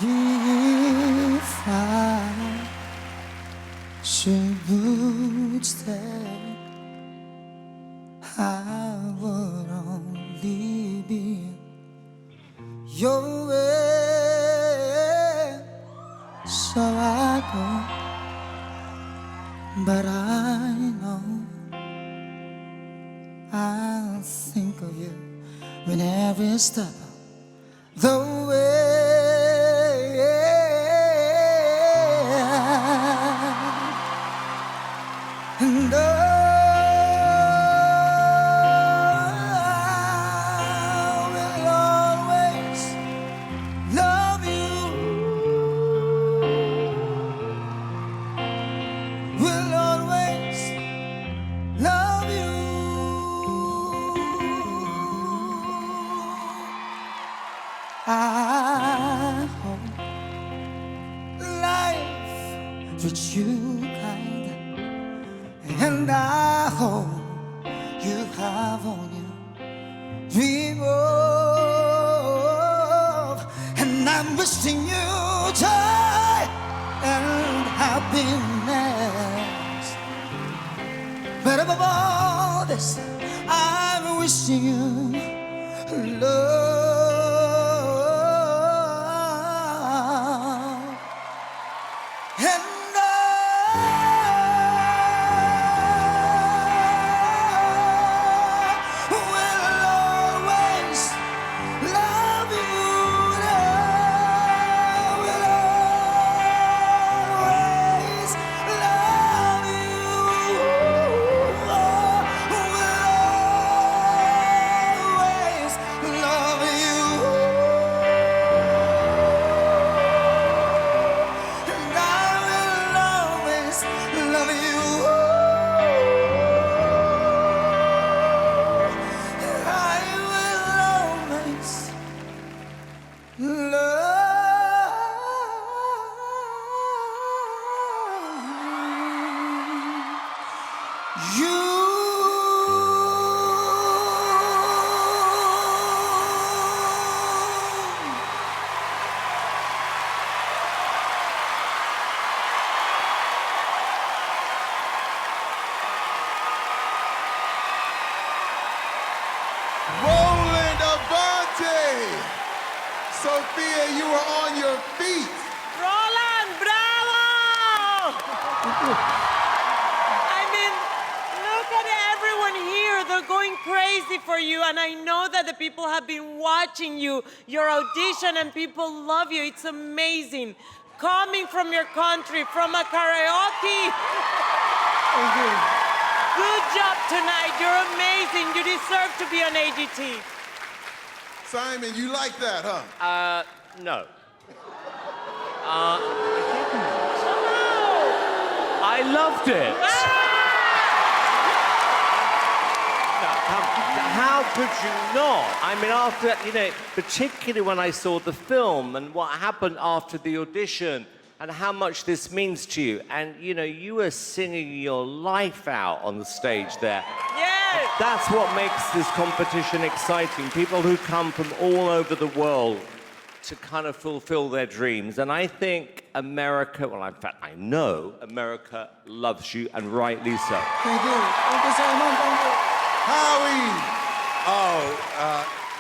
If I should stay, I would only be your way. So I go, but I know I'll think of you when every step of the way. And I will always love you. Will always love you. I hope life treats you kind, and I hope you have all you dream of. And I'm wishing you joy and happiness. But above all this, I'm wishing you love. And Roland, Abante! Sophia, you were on your feet. Roland, bravo! I mean, look at everyone here. They're going crazy for you, and I know that the people have been watching you, your audition, and people love you. It's amazing. Coming from your country, from a karaoke. Thank you. Good job tonight. You're amazing. You deserve to be on AGT. Simon, you like that, huh? No. I loved it. No, how could you not? I mean, after, particularly when I saw the film and what happened after the audition and how much this means to you. And, you were singing your life out on the stage there. Yes. That's what makes this competition exciting. People who come from all over the world to kind of fulfill their dreams. And I think America, well, in fact, I know America loves you, and rightly so. Thank you. Thank you so much. Thank you. Howie!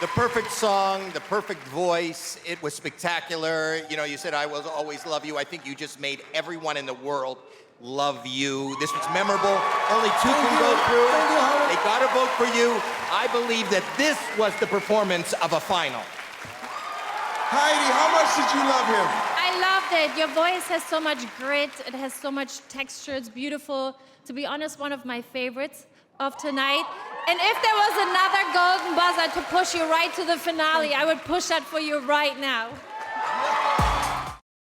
The perfect song, the perfect voice. It was spectacular. You said I will always love you. I think you just made everyone in the world love you. This was memorable. Only two can go through. They got to vote for you. I believe that this was the performance of a final. Heidi, how much did you love him? I loved it. Your voice has so much grit. It has so much texture. It's beautiful. To be honest, one of my favorites of tonight. And if there was another golden buzzer to push you right to the finale, I would push that for you right now.